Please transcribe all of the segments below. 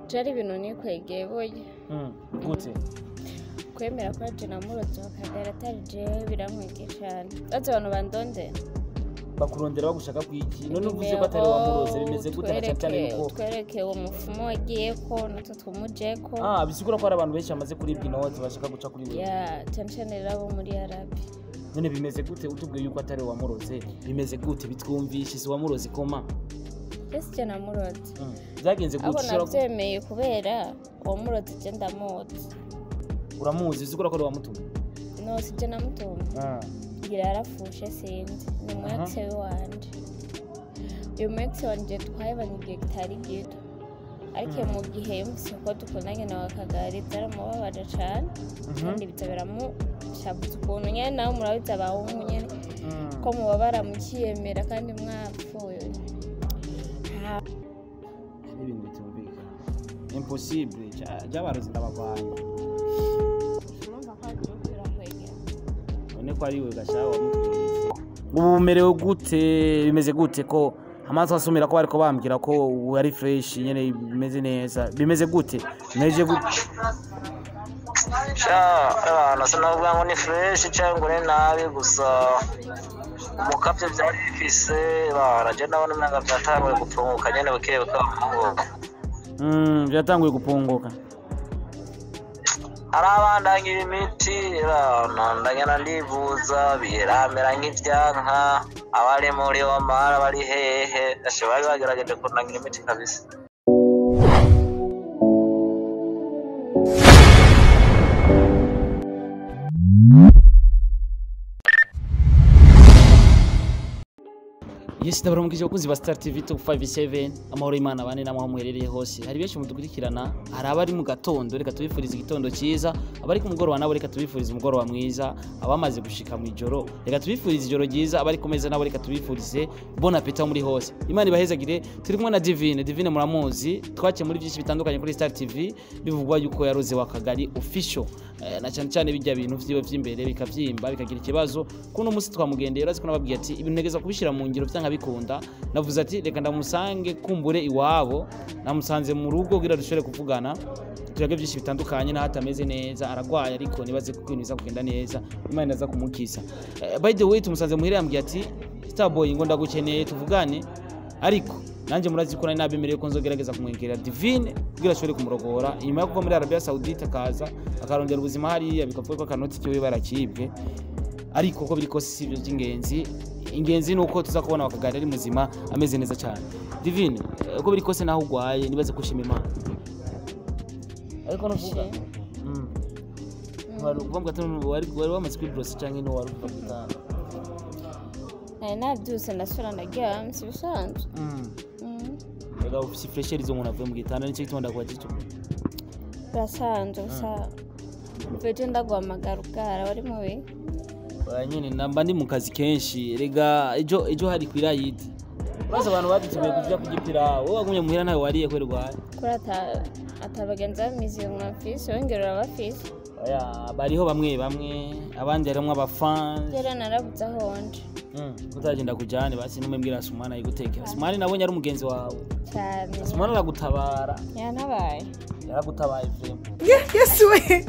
Jari ibintu nikwegeye boye. Gute? Kwemera ko je namurozo akagara atari jewe biramwegeye cyane. Baze abantu bandonde. Bakurondera bagushaka kwiki. None uvuze ko atari wamuroze bimeze gute na cyane nuko. Twereke uwo mufumo wagiye ko natwe tumujeko. Bisigura ko ari abantu benshi amaze kuribwa inoti bashaka guca kuri we. Cyane rabo muri Arabi. None bimeze gute utubwiye yuko atari wamuroze? Bimeze gute bitwumvishe si wamuroze koma? Ese je namuroze. Byagenze gute shora byemeye kubera wamuroze je ndamuzi. Uramuzi usigura ko ari wamutumye? No si je namutumye. Ngira yarafushe sinzi. Ni mwese wanje. Uyu mwese wanje twayibanye igihe kitari gito. Ariko mu gihe yumvise ko dukundanye nawe akagari byaramubabaje cyane. Kandi bitabera mu shabuze ukuntu nyene nawe murabiza abahungu nyene ko mubabara mukiyemera kandi mwapfuye. Ibintu bitumvika. Impossible. Jabarozi ndabagwanya. Urumva ko agiye kwegera. None ko ari we gashawa mutwirize. Ubu merewe gute bimeze gute ko amaso asumira ko bariko bambwira ko ari fresh nyene bimeze neza. Bimeze gute? Meje gute? Navuga ngo ni fresh cyangwa ni nabi gusa umukavyo byari bifise baraje nabona umwanga byatanguye gupunguka nyene bukebuka. Byatanguye gupunguka. Arabandangira imiti ndagenda ndivuza biramera nk'ivyanka abari muri Omar bari hehe bari bagerageje kundangira imiti kabisa. Yes, ndabaramukije bakunzi ba Star TV 257 amahoro y'Imana bane namwe muherereye hose. Hari benshi mudukurikirana, hari abari mu gatondo reka tubifuriza igitondo cyiza, abari ku mugoroba nabo reka tubifuriza umugoroba mwiza, abamaze gushika mu ijoro reka tubifuriza ijoro ryiza, abari kumeza nabo reka tubifurize bon appétit muri hose. Imana ibahezagire. Turi kumwe na Divine muramuzi, twakiye muri byinshi bitandukanye kuri Star TV bivugwa yuko yaroze wa Kagari official. Na cyane bijya bintu vyiwe vyimbere bikavyimba bikagira ikibazo. Kuno musi twamugendeye urazi ko nababwiye ati ibintu ntegeza kubishira mu ngiro vyanga bikunda. Navuze ati reka ndamusange kumbure iwabo, namusanze mu rugo kugira dushobore kuvugana turage byinshi bitandukanye na hatameze neza aragwaye ariko nibaze ko kwiniza kugenda neza Imana inaza kumukisa. By the way tumusanze muhire yambwiye ati Starboy ngo ndagukeneye tuvugane, ariko nanje murazi ko nabemereye ko nzogerageza kumwengera Divine kugira ashobore kumurogora inyuma yo kuva muri Arabia Saudite akaza akarongera ubuzima hariya bikavuga ko akanoti cyo barakibwe, ariko ko biri ko si byo by'ingenzi. Ingenzi nuko tuza kubona Wakagari ari muzima ameze neza cyane. Divine uko biri kose naho ugwaye nibaze kushima Imana. Ariko navuga wari uvuga ati wari wamaze kwibrose cyangwa no wari uvuga nabyuse ndasura ndaryamye si bisanzwe. Ega ufisi fresher izo umuntu avuye mu gitanda n'icyo gitonda kwa gicu. Birasanzwe gusa mfite ndagwamagara ukara bari mubi. Nyine namba ndi mu kazi kenshi rega ejo hari kwirayidi. Baza abantu baditumiye kujya kugipira wowe wagumye muhira nawe wariye kwerwaye. Kuri atabagenza bamizi mwafisi wongerera abafisi. Bariho bamwe abandi harimo abafans. Yera narabuza honje. Utagenda kujane basi numembwira Asumana yigutekera. Asumana nabonye ari umugenzi wawe. Cyane. Asumana aragutabara. Yanabaye. Yaragutabaye vrem. Yes we.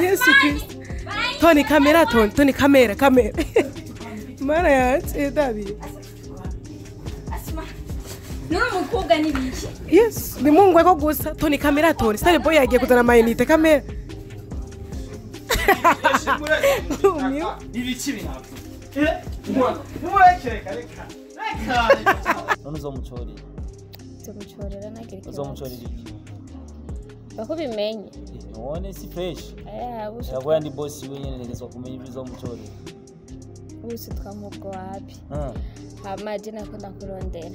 Yes Christ. Tony kamera. Mara yanze David. Asma. Nuri mukobwa nibiki? Yes, ni mungwe ko gusa Tony kamera. Starboy yagiye kuzana mayinite kamera. Ibiki binako. Reka. None uzomucorera. Tumucorera nagira ikibazo. Uzomucorera iki? Bako bimenye. None si fresh. Busha. Yagoya ndi boss wenyene negezwa kumenya ibyo uzomucorera. Ubusi twamubwo wapi? Amaje nakunda kurondera.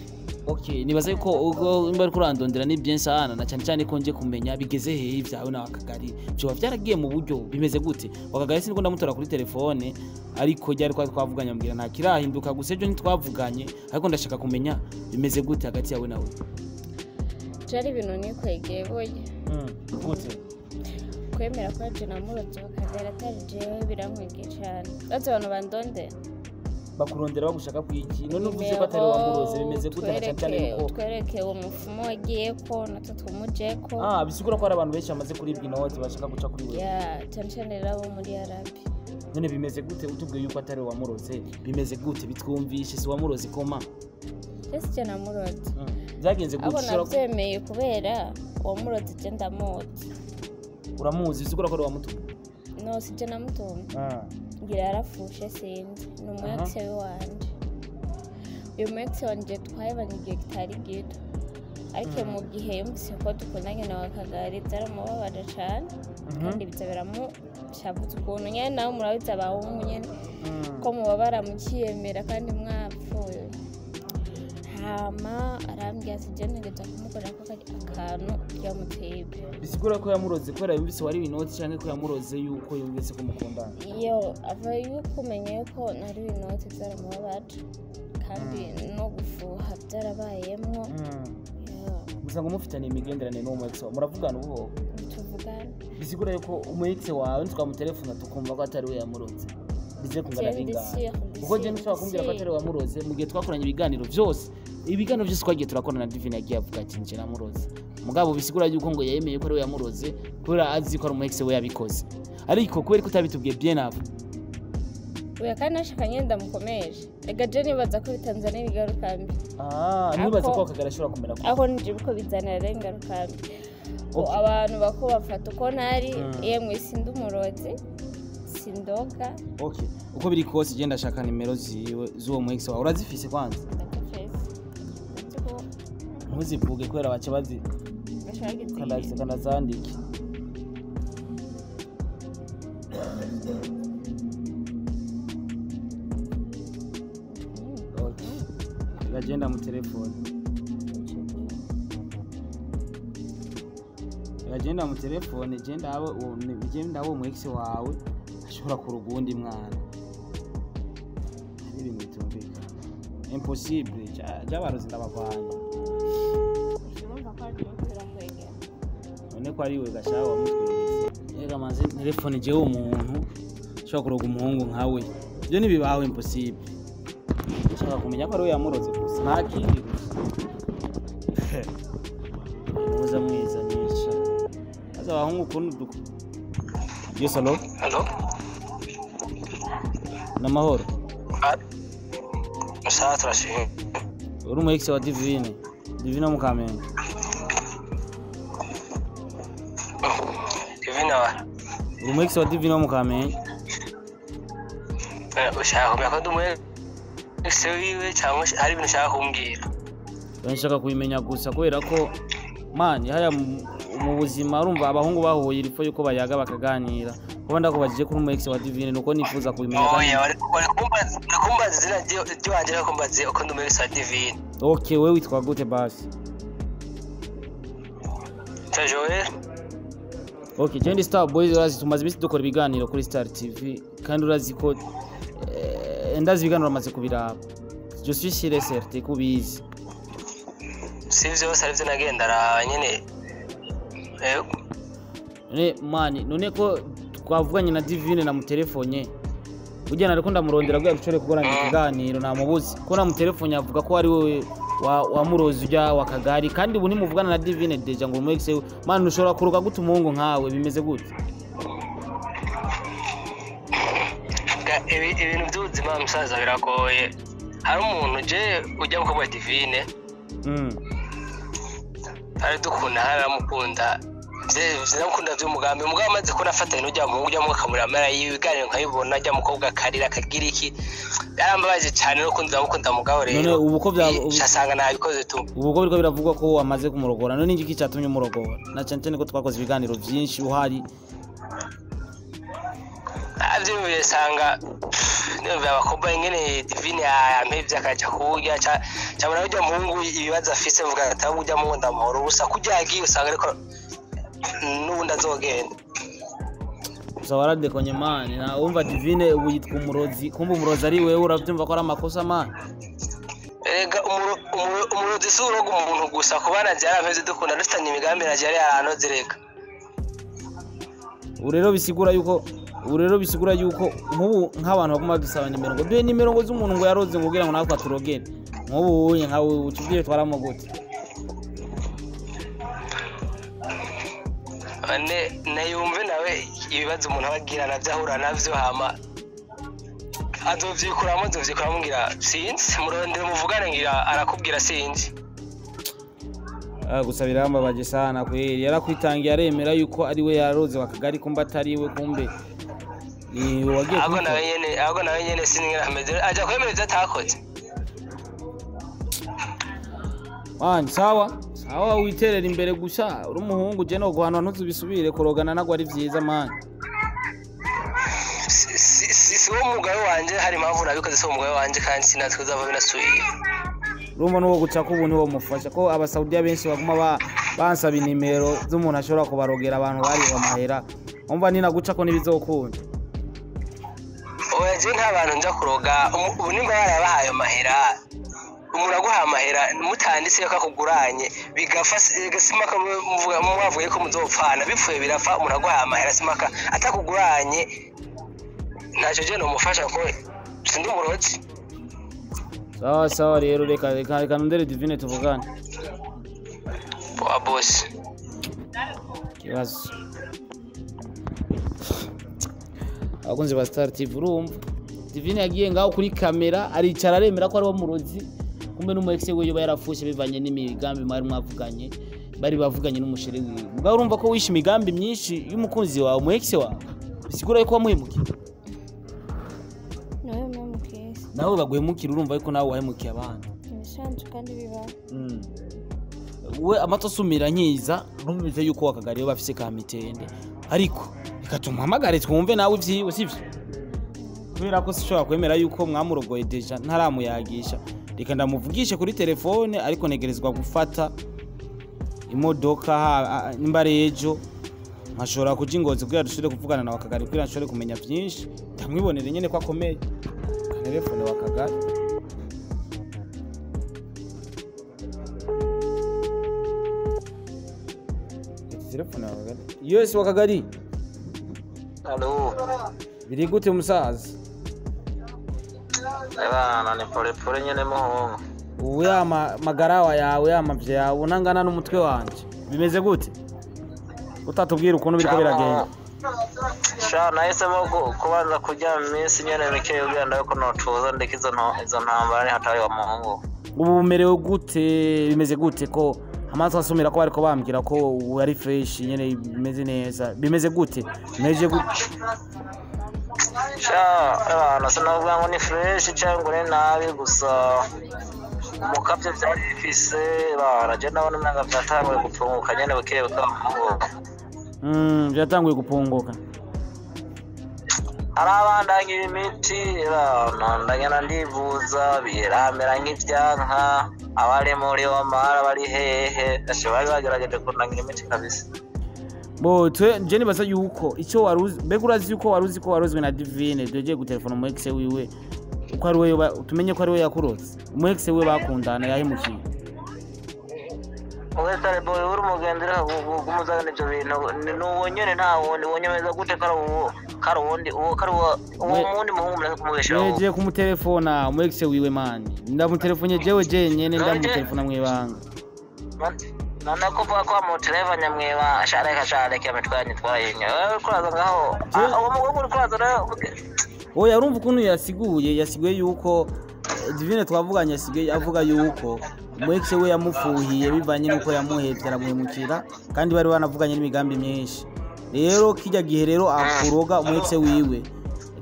Okay, nibaza yuko ubwo imba kurandondera ni bien sana na cyane ko nje kumenya bigeze hehe byawe na Wakagari. Byo byaragiye mu buryo bimeze gute? Wakagari siniko ndamutora kuri telefone ariko ryari twavuganye ambwira nta kirahinduka gusa ejo ntitwavuganye ariko ndashaka kumenya bimeze gute hagati yawe nawe. Jari ibintu nikwegeye boye. Gute? Kwemera ko je namurozo Wakagari atari jewe biramwegeye cyane. Baze abantu bandonde. bakurondera bagushaka kwiki none uvuze ko atari wamuroze bimeze gute na cyane yuko twereke uwo mufumo wagiye ko natwe twumujeko bisigura ko ari abantu benshi bamaze kuribwa inoti bashaka guca kuri we cyane rabo muri Arabi none bimeze gute utubwiye yuko atari wamuroze bimeze gute bitwumvishe si wamuroze koma ese cyane amuroze byagenze gute abo nabyemeye kubera wamuroze genda moti uramuzi bisigura ko ari wamutumye no si cyane amutumye ngira yarafushe sinzi ni umwekse wanje uyu mwekse wanje twahebanye igihe kitari gito ariko mu gihe yumvise ko dukundanye nawe akagari byaramubabaje cyane kandi biza biramushavutse ukuntu nyine nawe murabizi abahungu nyine ko muba baramukiyemera kandi mwapfuye hama arambwira ati jya ntegeza kumukorera ko akantu byamutebye bisigura ko yamuroze kubera yumvise wari inoti cyangwa ko yamuroze yuko yumvise ko mukundana iyo ava yuko umenye ko nari inoti byaramubabaje kandi no gufuha byarabayemwo gusa ngo mufitanye imigenderanire n'uwo mwekse muravugana ubuho tuvugana bisigura yuko umwekse wawe twamutelefona tukumva ko atari we yamuroze bize kungana bingana kuko je nshaka kumbwira ko atari we yamuroze mu gihe twakoranye ibiganiro byose twagiye turakorana na Divine yagiye avuga ati nje namuroze mugabo bisigura yuko ngo yemeye ko ari we yamuroze kubera azi ko ari umwekse we yabikoze ariko kubera ko utabitubwiye bien ava uya kandi nashakanye ndamukomeje ega je nibaza ko bitanzania ibigaruka mbi nibaza ko akagara ashobora kumera aho nije uko bizanira ingaruka mbi abantu bako bafata uko nari yemwe sindi umurozi sindoga uko biri kose je ndashaka nimero ziwe z'uwo mwekse wawe urazifise kwanza ntuzivuge kubera bace bazi kandi zandike agenda mu telefone genda abo mwekse wawe ashobora kurugundi mwana ari ibintu bitumvikana impossible jabarozi ndabavanye none ko ari we gashaka wamutweretse yega manze telefone je umuntu ashobora kuroga umuhungu nkawe byo nibibaho impossible nshaka kumenya ko ari we yamuroze gusa nta kindi gusa mwiza nisha aza abahungu ukuntu duko yes hello namahoro Musa turashimye uri mu ex wa Divine mu Kamenge Divine wa uri mu ex wa Divine mu Kamenge ushaka kumenya ko ndumwe ese wiwe cyangwa hari ibintu ushaka kumbwira nshaka kubimenya gusa kubera ko man haya mu buzima urumva abahungu bahuye irifo yuko bayaga bakaganira kuba ndakubajije kuri mu ex wa Divine nuko nifuza kubimenya kandi kumbaza zira ryo wagira kumbaze uko ndumwe ex wa Divine okay wewe witwa gute basi Joel okay Jendi Star Boys urazi tumaze bisi dukora ibiganiro kuri Star TV kandi urazi ko ndazi ibiganiro amaze kubiraba je suis sûr et certain kubizi sivyo sarivyo nagenda nyene mani none ko twavuganye na Divine na mutelefone ujya nariko ndamurondera bwa bicore kugorana ikiganiro namubuze ko na mutelefone avuga ko ari wowe wamurozi ujya wakagari kandi ubu nimuvugana na Divine deja ngo umwexe mani ushobora kuruka gute umuhungu nkawe bimeze gute ibintu by'ubuzima musaza biragoye hari umuntu je ujya mukobwa Divine ari dukunda haramukunda ziramukunda by'umugambi mugabo amaze ko nafatanye n'ujya mu ujya mu kamuramara yibiganiro nkabibona ajya mukobwa karira kagira iki yarambabaje cyane no kunza mukunda mugabo rero none ubu ko cyasanga nabikoze tu ubu ko biriko biravugwa ko wamaze kumurogora none n'iki cyatumye umurogora na cyane ko twakoze ibiganiro byinshi uhari abyo bisanga niba abakobwa ingene Divine yampevye akaja kurya cyabona ujya muhungu ibibazo afise vuga ati abo ujya mu ndamahoro ubusa kujyagiye usanga ariko n'ubundi azogenda gusa waradekonye mani na umva Divine ubu yitwa umurozi kumva umurozi ari wewe uravyumva ko ari amakosa mani ega umurozi si uroga umuntu gusa kubana byarampevye dukunda dufitanye imigambi naje yari yaranoze rega ubu rero bisigura yuko ubu rero bisigura yuko nk'ubu nk'abantu baguma dusaba nimero ngo duhe nimero ngo z'umuntu ngo yaroze ngo kugira ngo natwe aturogere nk'ubu nkawe utubwire twaramo gute nayumve nawe ibibazo umuntu abagira navyo ahura navyo hama azovyikuramo ngira sinzi murondere muvugane ngira arakubwira sinzi gusa birambabaje sana kweli yarakwitangiye aremera yuko ari we yaroze wakagari kumba atari we kumbe wagiye ago nawe nyene sinigera ameze aja kwemereza atakoze wanje sawa witerera imbere gusa uri umuhungu je no guhanwa ntuzubisubire kurogana nagwa ari vyiza man si wo mugabo wanje hari impamvu nabikoze so mugabo wanje kandi sinatwe uzava binasubiye urumva nuwo guca ko ubuntu wo mufasha ko abasaudiya benshi baguma bansaba inimero z'umuntu ashobora kubarogera abantu bari amahera umva nina guca ko nibizokunda oya je nta bantu nja kuroga ubu nimba barabahaye amahera umuntu aguha amahera mutanditse ko akuguranye bigafa simaka muvuga ko muzopfana bipfuye birafa umuntu aguha amahera simaka atakuguranye ntacyo je no mufasha ko sindi umurozi sawa rero reka ndere Divine tuvugane boss kibazo abakunzi ba Star TV urumva Divine yagiye ngaho kuri kamera aricara aremera ko ari wo murozi kumbe n'umuexe we yoba yarafushe bivanye n'imigambi mwari mwavuganye bari bavuganye n'umushire wiwe ubwo urumva ko wisha imigambi myinshi y'umukunzi wawe umuexe wawe bisigura yuko wamuhemukiye nawe baguhemukira urumva yuko nawe wahemukiye abantu ibisanzwe kandi bibaho we amato asumira nkiza numvise yuko wakagari yo bafise ka mitende ariko ikatuma hamagare twumve nawe ivyiwe sivyo kubera ko sishobora kwemera yuko mwamurogoye deja ntaramuyagisha reka ndamuvugishe kuri telefone ariko negerezwa gufata imodoka nimbare ejo nkashobora kuja Ingozi kugira dushobore kuvugana na wakagari kugira nshobore kumenya byinshi ndamwibonere nyene ko akomeye telefone wakagari telefone wakagari yes wakagari Halo biri gute musaza Ebana ni pole nyene muhungu uya magarawa yawe amavye yawe unangana n'umutwe wanje bimeze gute utatubwira ukuntu biriko biragenda sha nahisemo kubanza kujya mu minsi nyene mike ugenda yuko notuza ndeka izo ntambara hatari wa muhungu ubu merewe gute bimeze gute ko amaso asumira ko bariko bambwira ko ari fresh nyene bimeze neza bimeze gute meje gute abana sinavuga ngo ni fresh cyangwa ni nabi gusa umukavye byari bifise baraje nabona umwanga byatanguye gupfunguka nyene buke bukamugo byatanguye gupunguka arabandanya imiti ndagenda ndivuza biramera nk'ivyanka abari muri Omar bari hehe bari bagerageje kunangira imiti kabisa bo je nibaza yuko icyo waruzi mbega urazi yuko waruzi ko warozwe na Divine doje gutelefona mu ex wiwe uko ari we tumenye ko ari we yakuroze mu ex we bakundana yahemukiye Owe tare boy uri mugendera kumuzana ibyo bintu n'ubonyene nta wundi wonyemeza gute karo wundi uwo mundi muhungu mureke kumubeshaho yeje kumutelefona mu ex wiwe mani ndamutelefone jewe nyene ndamutelefona mwibanga nana kuvuga ko amutelefone nyamweba shareka ametwanye twayenye kuraza ngaho uwo mugongo uri kuraza nayo oya urumva ukuntu yasiguye yuko Divine twavuganye yasiguye avuga yuko umwexe we yamufuhiye bivanye nuko yamuhevye aramuhemukira kandi bari banavuganye n'imigambi myinshi rero kijya gihe rero akuroga umwexe wiwe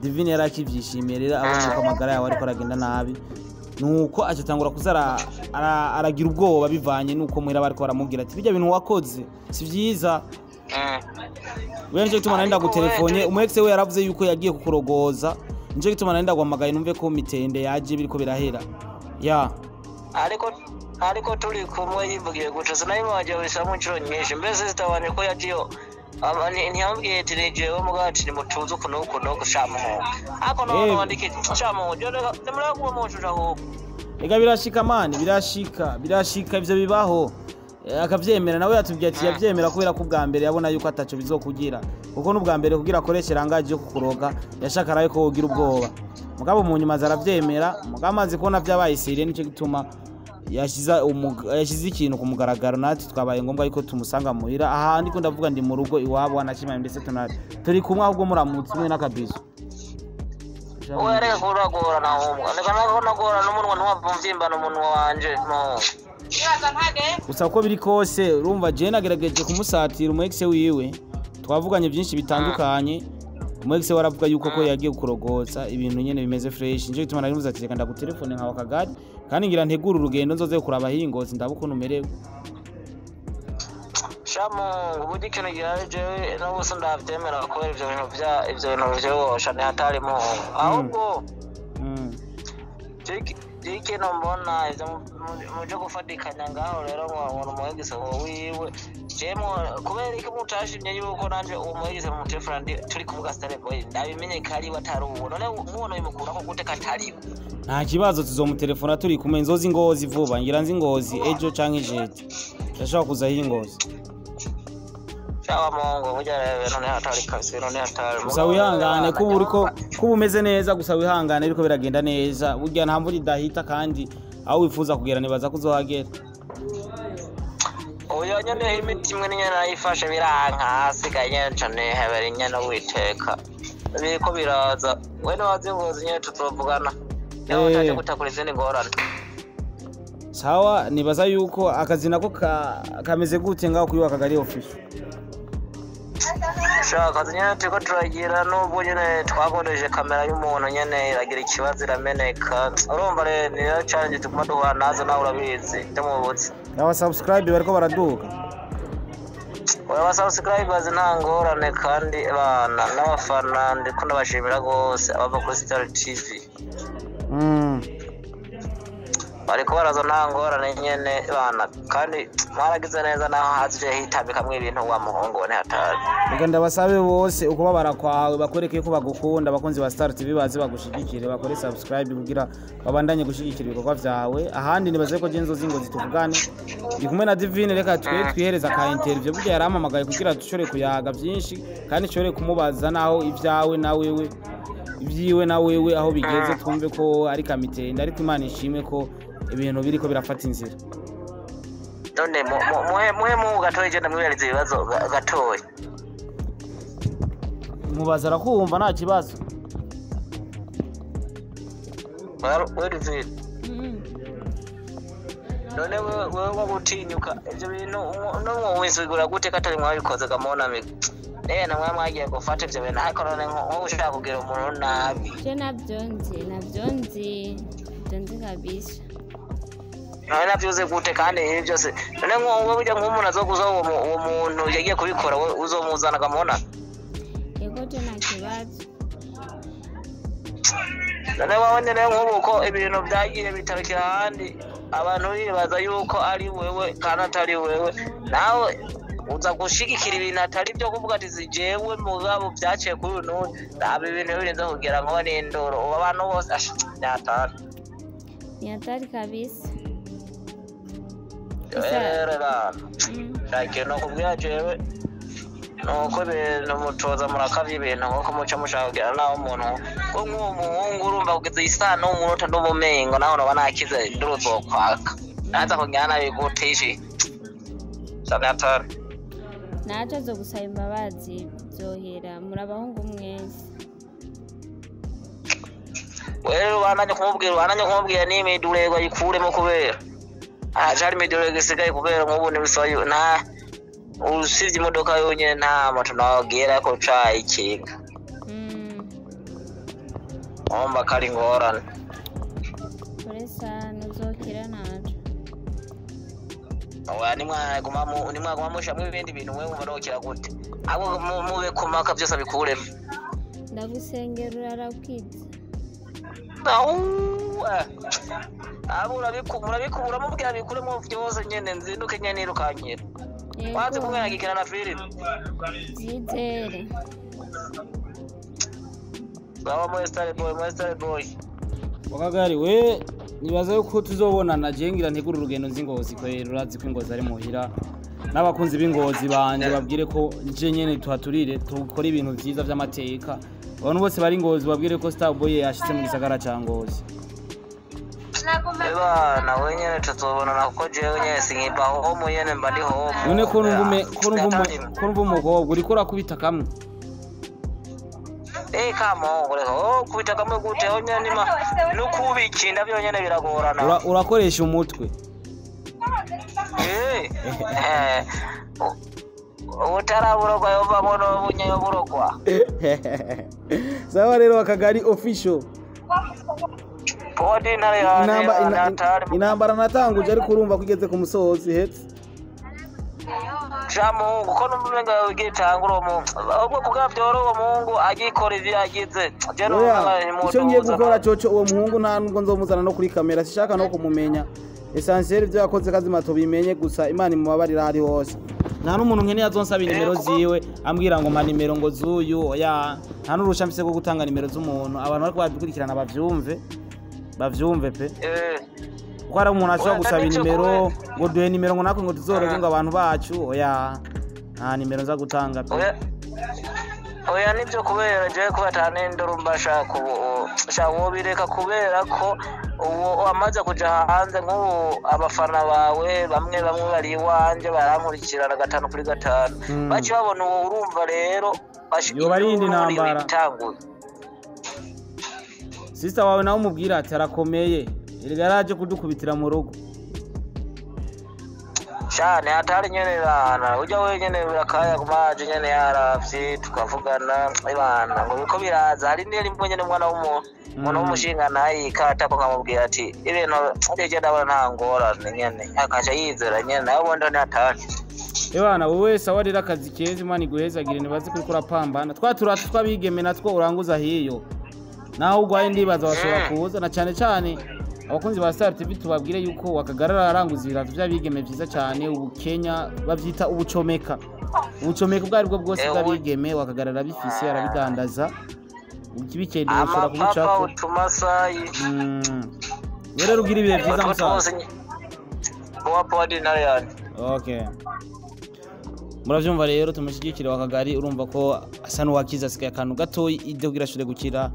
Divine yarakivyishimiye rero abona ko amagara yawe ariko aragenda nabi nuko acatangura kuzara aragira ubwoba bivanye nuko mwera bariko baramubwira ati bijya bintu wakoze si vyiza wenje gituma nenda gutelefone umwexe we yaravuze yuko yagiye kukurogoza nje gituma nenda guhamagaye numve ko mitende yaje biriko birahera ya ariko turi kumwe yivugiye guca sinayimaje wisamu inshuro nyinshi mbese zitabanye ko yagiyo ntiyambwiye ati nijewe mugati ni mutuzu kuno gushama ako no wandike shama je ndamura kuba mujuja ho ega birashika mani birashika ivyo bibaho akavyemera nawe yatubwiye ati yavyemera kubera ko ubwa mbere yabona yuko ataco bizokugira kuko n'ubwa mbere kugira akoreshe rangaje yo kukuroga yashaka rayo ko wogira ubwoba mugabo mu nyuma zaravyemera mugabo amaze kubona vyabaye seriye nico gituma yashize ikintu ku mugaragaro natwe twabaye ngombwa yuko tumusanga muhira aha ndiko ndavuga ndi mu rugo iwabo anashimanye ndetse turi kumwe ahubwo muramutse umwe n'akabizo oya reka kuragora na umwe reka nagora n'umunwa ntiwavumvyimbana umunwa wanje no gusa uko biri kose urumva je nagerageje kumusatira umu ex wiwe twavuganye byinshi bitandukanye umu ex waravuga yuko ko yagiye kurogoza ibintu nyene bimeze fresh nje gituma nari muzati reka ndagutelefone nkawa kagari kandi ngira ntegura urugendo nzoze kuraba hingozi ndabukuntu merewe shamo ubundi kintu giraje n'ubuso ndavyemera kubera ivyo bintu vyosha ni hatari mu ahubwo Jiki nombona ivyo muje gufatikanya ngaho rero ngo umuhegese wiwe jemo kubera iki mutashimye yuko nanje uwo muhegese mu telefone turi kuvuga Star Boy ndabimenye kari watari uwo none mubono bimukura ko gute katari nta kibazo tuzomutelefona turi kumwe nzozi ngozi vuba ngira nzi ngozi ejo canke jeti ndashaka kuza hingozi Shawa mongo burya rebe none hatari kabisa none hatari gusa wihangane kuba uriko kuba umeze neza gusa wihangane ariko biragenda neza burya nta mvura idahita kandi aho wifuza kugera nibaza kuzohagera oya nyene imiti imwe nyene nayifashe biranka hasigaye nyene cane hebera nyene witeka biriko biraza wene wazingozi nyene tuzovugana naho utaje gutakura izindi ngorane sawa nibaza yuko akazi nako kameze gute ngaho kuri wakagari office shaka nyene turiko turagira n'ubwo nyene twakoresheje kamera y'umuntu nyene iragira ikibazo irameneka urumva rero niyo challenge tuguma duhura nazo nawe urabizi ndamubutse aba subscribe bariko baraduka aba subscribers nta ngorane kandi bana n'abafana ndiko ndabashimira gose abava kuri Star TV bariko baraza nta ngorane nyene bana kandi mwaragize neza naho hazije hitambikamwe ibintu wa muhongo ne hatari reka ndabasabe bose uko babara kwawe bakwereke ko bagukunda abakunzi ba Star TV bazi bagushigikire bakore subscribe kugira babandanye gushigikira ibikorwa vyawe ahandi nibaze ko genzo zingozi tuvugane ndi kumwe na Divine reka twihereza ka interview burya yaramamagaye kugira dushore kuyaga byinshi kandi shore kumubaza naho ivyawe na wewe ibyiwe na wewe aho bigeze twumve ko ari kamitende ariko Imana ishimwe ko ibintu biriko birafata inzira none muhe mu gatoye je ndamwibariza ibibazo gatoye mubaza arakumva nta kibazo where is it none wewe wagutinyuka ivyo bintu no wisigura gute katari mwabikoze gamona namwe mwagiye gufata ivyo bintu ariko none nko ushaka kugira umuntu nabi je navyonzi kabisa nawe navyuze gute kandi ibi byose none nko burya nk'umuntu azoguza uwo muntu yagiye kubikora uzomuzana gamona yego je nta kibazo none wabone rero nk'ubu ko ibintu byagiye bitarukira ahandi abantu bibaza yuko ari wewe kandi atari wewe nawe uza gushigikira ibintu atari byo kuvuga ati zijewe mugabo byaciye kuri uyu ntabwo ibintu birenze kugira ngo n'indoro ubu abantu bose ni hatari kabisa shake no kubwira jewe nuko ibintu mutoza murakavye ibintu nko muca mushaka kugira naho umuntu ngo nk'umuhungu urumva kugeza isano umunota n'ubumengo naho noba nakize nduruzokwaka naza kunyana bigutishi sanatari naco zo gusaba imbabazi byohera murabahungu mwese wewe wananye kumubwira n'imidurego yikuremo kubera ajari imidurego isigaye kubera nk'ubundi bisoyo nta usivye imodoka yonyene nta moto nawagera ko cayikinga omba kari ngorane uresa nuzokira naco oya nimwaguma mushamwe ibindi bintu wewe umurokera gute abo mube kumaka byose bikuremo ndagusengera urarakwitse abo murabikura mubwira bikuremo byose nyene nzinduke nyene nirukanyira wazi kumwe gikina na filime zizere baba Star Boy wakagari we nibaza yuko tuzobonana jengira ntegura urugendo nzingozi kwera urazi ko ingozi ari muhira n'abakunzi b'ingozi banje babwire ko nje nyene tuhaturire tukora ibintu vyiza vy'amateka abantu bose bari ingozi babwire ko Starboy yashitse mu gisagara ca Ngozi eba nawe nyene tuzobonana kuko jewe nyene sinkiba homo nyene mba ndi homo none ko numva umukobwa uriko urakubita kamwe kamongo rero kubita kamwe gute ho nyene nima no kubikinda byo nyene biragorana urakoresha umutwe utaraburogwa yova mono bunyayo burogwa sawa rero akagari official podi ntare ya inambara natanguje ariko urumva kugeze ku musozi hetse Jamu uko n'umumenga wigitangura mu ahubwo kugavyoro uwo muhungu agikora ivyo yagize je no icyo ngiye gukora coco uwo muhungu nta nubwo nzomuzana no kuri kamera sishaka no kumumenya essentiel byo yakoze kazi mato bimenye gusa Imana imubabarira hari hose nta n'umuntu nkene yazonsaba nimero ziwe ambwira ngo ma nimero ngo zuyu oya nta n'urusha mfise ko gutanga nimero z'umuntu abantu bariko badukurikirana bavyumve pe kwara umuntu ashobora gusaba nimero ngo duhe nimero ngo nako ngo tuzoroge ngo abantu bacu oya nta nimero nza gutanga pe oya nibyo kubera je kubatane ndurumba shaka bireka kubera ko uwo amaze kuja hanze nk'ubu abafana bawe bamwe bari wanje barankurikirana 5 kuri 5 baci babona uwo urumva rero yo barindi nambara sister wawe nawe umubwira ati arakomeye yaraje kudukubitira mu rugo cyane atari nyene bana ujya wenyene birakaya kumaje nyene yaravye tukavugana ibana ngo biko biraza hari neri mbonye mwana w'umuntu mwana w'umushinga nayi kata ko nkamubwira ati ibintu ndeje ndabona ntangora nyene akaje yizera nyene nawe bondo natari ebana wowe sawa rira akazi keza Imana iguhezagire nibaze kuri kurapambana twaturatu twabigeme natwo uranguza hiyo naho ugwaye ndibaza bashobora kuza na cyane abakunzi ba Star TV tubabwire yuko wakagarara aranguza ibirato by'abigeme byiza cyane ubu Kenya bavyita ubucomeka bwari bwo bwose bw'abigeme wakagarara bifise arabidandaza ukibikende ushobora kubucako tumasayi rero rugira ibihe byiza musaza podi nariyani okay muravyumva rero tumushyigikire wakagari urumva ko asa n'uwakiza sika akantu gatoyi idogira shure gukira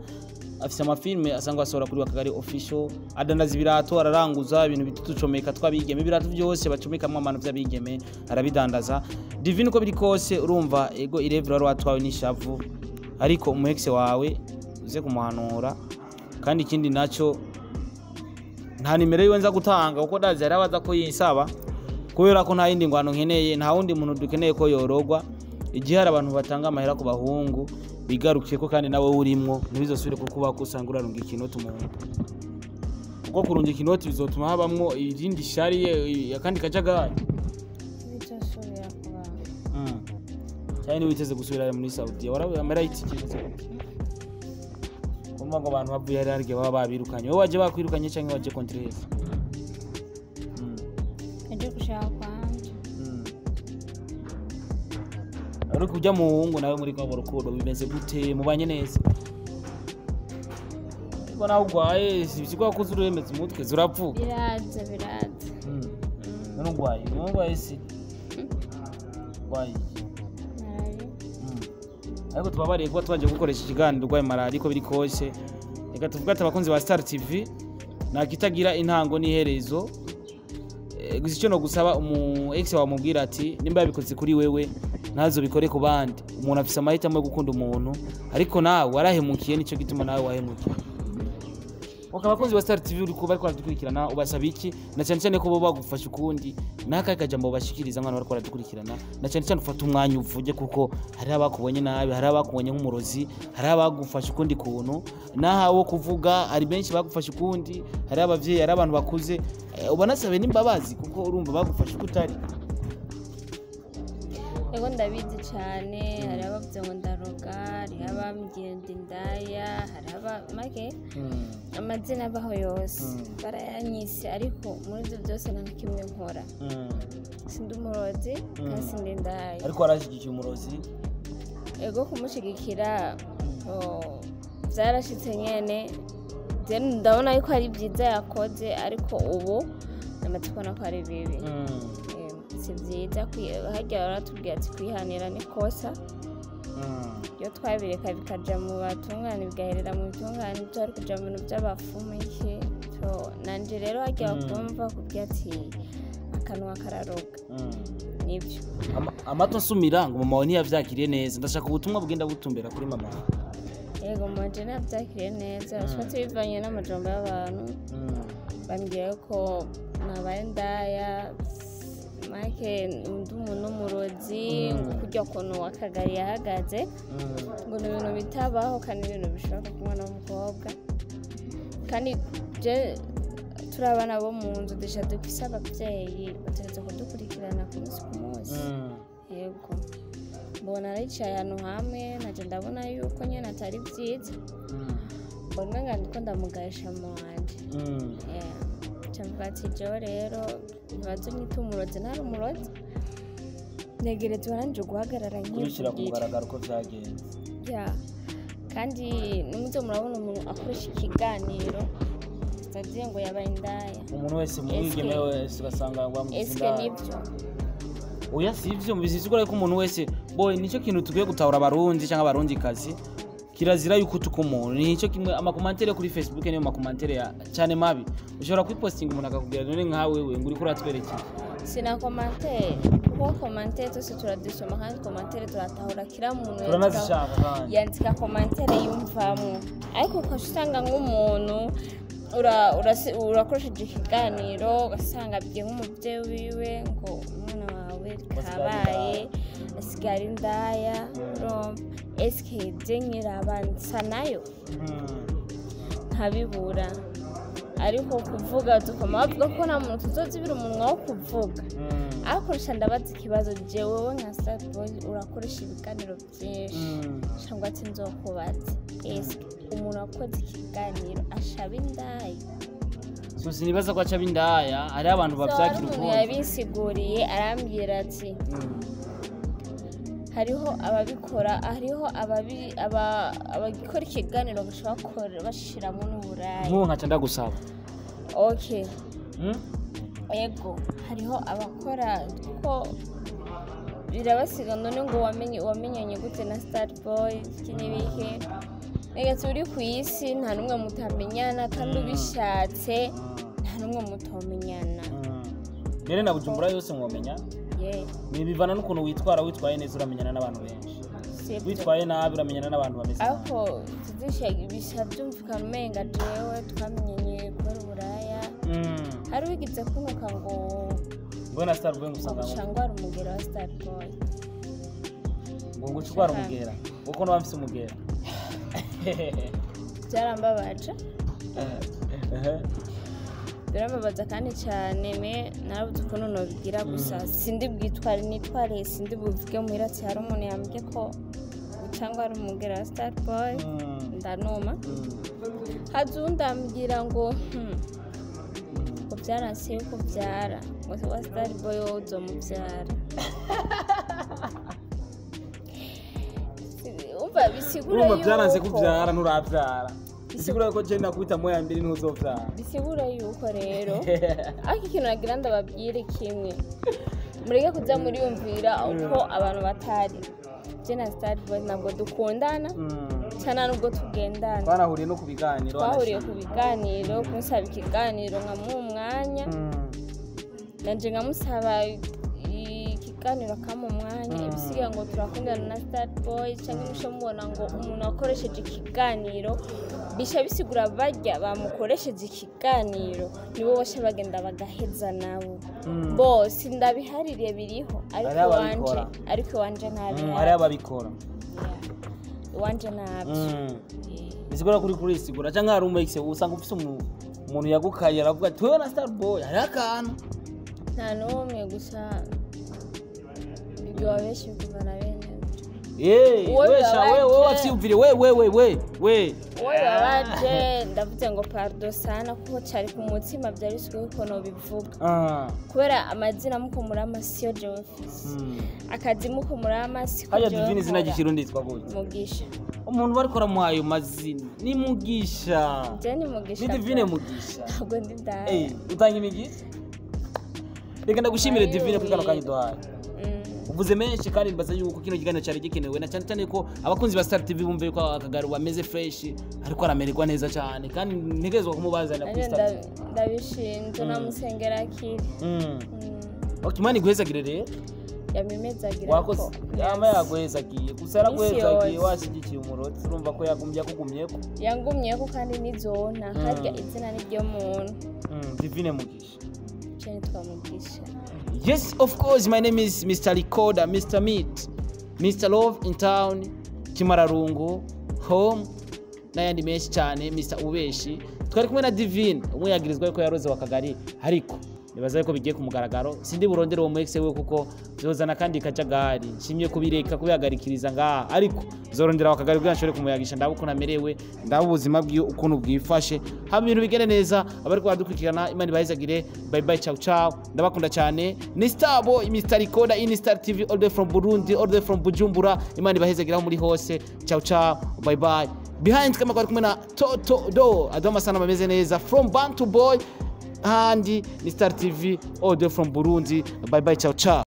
afise amafilme asangwa asora kuri wakagari official adandaza ibirato araranguza ibintu bitucomeka twabigeme ibirato byose bacomekamwe amano by'abigeme arabidandaza divine ko biri kose urumva ego irevra wari watwawe n'ishavu ariko umuhexe wawe uze kumuhanura kandi ikindi naco nta nimero yiwe nza gutanga uko dazi yarabaza ko yinsaba kubera ko nta yindi ngwano nkeneye nta wundi muntu dukeneye ko yorogwa igihe hari abantu batanga amahera ku bahungu bigarukiye ko kandi nawe urimwo ntibizosubire kukuba kusanga urarunga ikinoti umuntu kuko kurunga ikinoti bizotuma habamwo irindi shariye akandi kajagari bitosubira kuba cyane witeze gusubira muri Saudi warabe amera itikije kumva ngo abantu bavuye ari arge baba babirukanye wowe waje bakwirukanye cyangwa waje kontrere aje gushaka kwanje ariko ujya mu hungu nawe muri kwabo rukundo bimeze gute mubanye neza ariko nawe ugwaye sibikwa ko uremeze umutwe zurapfuka biraza none ugwaye si ugwaye ariko tubabariye kuba twaje gukoresha ikiganiro ugwaye malari ariko biri kose reka tuvuga ati abakunzi ba Star TV nakitagira intango n'iherezo gusa icyo no gusaba umu ex wamubwira ati nimba yabikoze kuri wewe nazo bikore ku bandi umuntu afise amahitamo yo gukunda umuntu ariko nawe warahemukiye nico gituma nawe wahemukiye abakunzi ba Star TV uri kuba ariko baradukurikirana ubasaba iki na cyane ko bo bagufasha ukundi naka kajambo bashikiriza mwana bariko baradukurikirana na cyane ufata umwanya uvuge kuko hari abakubonye nabi hari abakubonye nk'umurozi hari abagufasha ukundi kuntu naha wo kuvuga ari benshi bagufasha ukundi hari abavyeyi hari abantu bakuze ubanasabe nimbabazi kuko urumva bagufasha ukutari ego ndabizi cyane hari abavuze ngo ndaroga hari abambwira indaya hari abamake amazina abaho yose barayanyise ariko muri ibyo byose nta kimwe nkora sindi umurozi kandi sindi indaya ariko warashyigikiye umurozi ego kumushyigikira byarashitse nyene ndabona yuko ari byiza yakoze ariko ubu namaze kubona ko ari bibi si byiza hajya baratubwira ati kwihanira ni kosa iyo twabireka bikaja mu batungane bigaherera mu bitungane twari kuja mu bintu by'abafumu iki nanje rero hajya bakumva kubwira ati akanwa kararoga nibyo amato nsumira ngo mama wawe ntiyavyakiriye neza ndashaka ubutumwa bugenda butumbera kuri mama yego manje navyakiriye neza ashobotse bivanye n'amajambo y'abantu bambwiye ko nabaye ndaya make undi umuntu w'umurozi kurya ukuntu wakagari yahagaze ngo ni ibintu bitabaho kandi ibintu bishoboka ku mwana w'umukobwa kandi turi abana bo mu nzu dusha dufise ababyeyi bategetse kudukurikirana ku munsi ku munsi yego mbona aricaye ahantu hamwe naje ndabona yuko nyine atari byiza mbona ngo ndiko ndamugarisha mu wanje cyangwa ati jewe rero ntibaze nyita umurozi ntari umurozi negerezwa nanje guhagarara kubishyira ku mugaragaro uko byagenze kandi nimuze murabona umuntu akoresha ikiganiro tutagiye ngo yabaye indaya umuntu wese mwigeme wese ugasanga wamuzinda eske nibyo oya si ivyo mubizizigura ko umuntu wese boy nico kintu tukwiye gutahura abarundi cyangwa abarundi kazi kirazira yuko utuka umuntu nico kimwe amakomantere kuri Facebook niyo makomantere ya cyane mabi ushobora kwipostinga umuntu akakubwira none nkawe we nguri kuri atwerekeye sina komantere kuko komantere tose turadusoma kandi komantere turatahura kira muntu yandika komantere yumvamo ariko ukashanga nk'umuntu urakoresheje ikiganiro ugasanga abwiye nk'umubyeyi wiwe ngo umwana wawe kabaye asigara indaya eske nyirabansa nayo ntabibura ariko kuvuga tukoma bavuga ko nta muntu tuzozibira umunwa wo kuvuga ariko nsha ndabaza ikibazo jewe wowe nka Starboy urakoresha ibiganiro byinshi cyangwa ati nzokubaza eske umuntu wakoze ikiganiro ashaba indaya Susi nibaza ko acaba indaya ari abantu bavyakira ukuntu yabisiguriye arambwira ati hariho ababikora hariho abagikora ikiganiro bashobora bashiramo n'uburayi nkaca ndagusaba okay yego hariho abakora ko birabasiga none ngo wamenyanye gute na Starboy kinibike nega turi ku isi nta numwe mutamenyana kandi ubishatse nta numwe mutomenyana nere na Bujumbura yose mwomenya ni bivana n'ukuntu witwaye neza uramenyana n'abantu benshi witwaye nabi uramenyana n'abantu bameze ariko bisha byumvikana umenga jewe twamenyanye kubera uburaya hari wigize kunuka ngo na Starboy ngusanga ngo shangwara umugera wa Starboy ngo gucwara umugera uko no bamfise umugera byarambabaje birambabaza kandi cyane narabuze ukuntu nobigira gusa sindi bwitware nitware sindi buvuge muhira ati hari umuntu yambye ko cyangwa ari umugera wa Starboy ndanoma haza undi ambwira ngo byaranse yuko byara ngo wa Starboy wowe uzomubyara bisigura byaranze kubyara nturabyara bisigura ko je nakubita moya mbiri ntuzovyara bisigura yuko rero ariko ikintu nagira ndababwire kimwe mureke kuza muriyumvira uko abantu batari je na Starboy ntabwo dukundana cyane nubwo tugendana twanahuriye no ku biganiro kunsaba ikiganiro nkamuha umwanya nanje nkamusaba ikiganiro kama umwanya ibisiga ngo turakundana na Starboy cyangwa nisho mubona ngo umuntu akoresheje ikiganiro bisha bisigura bajya bamukoresheje ikiganiro nibo bose bagenda bagaheza nabo bose ndabihaririye biriho ariko wanje ntabi ari ababikora wanje nabyo bisigura kuri sigura cyangwa hari umwese usanga ufite umuntu yagukaye aravuga ati wewe na Starboy hari akantu nta n'umwe gusa ibyo benshi kuva na bene wewe wavyumvire we wabaje ndavuze ngo pardon sana kuko cari ku mutima byari siko ko no bivuga kubera amazina muko muri amasiyo je office akazi muko muri amasiyo haya divine zina gikirundi twagoye mugisha umuntu bari kora mu ayo mazina ni mugisha je ni mugisha ni divine mugisha ntabwo ndi ndaya utanga imigisha reka ndagushimire divine kuri kano kanya duhaye uvuze menshi kandi mbaza yuko kino kiganiro cyari gikenewe na cyane cyane ko abakunzi ba Star TV bumve ko akagaru bameze fresh ariko aramererwa neza cyane kandi ntegezwa kumubazana kuri Star TV ndabishinze namusengera akiri Okimani guhezagire rero yamimezagira wakoze yama yaguhezagiye gusara guhezagiye washigikiye umurotsi urumva ko yangumyeko kandi nizona harya izina ni ryo muntu divine mugisha cyane twamugisha. Yes, of course, my name is Mr. Recorder, Mr. Meat, Mr. Love in Town, Kimararungu, Home, n'ayandi menshi cyane, Mr. Ubeshi. Twari kumwe na Divine, umwe yagirizwa ko yaroze wakagari, ariko nibaza ko bigiye kumugaragaro. Sindi burondera uwo muexe we kuko zozana kandi kajagari. Nshimye kubireka kubihagarikiriza ngaha, ariko zorondera wakagari bwa nshore kumuyagisha ndabukuna merewe, ndabuzima bwiyo ukuntu bwifashe. Haba ibintu bigene neza, abari kwa dukurikirana Imana ibahezagire. Bye bye, ciao ciao. Ndabakunda cyane. Ni Starboy, Mr. Recorder in Star TV all the way from Burundi, all the way from Bujumbura. Imana ibahezagira muri hose. Ciao ciao. Bye bye. Behind kama kwa kumwe na Toto Do. Adoma sana bameze neza from Bantu Boy. Handi ni Star TV all the way from Burundi. Bye bye, ciao ciao.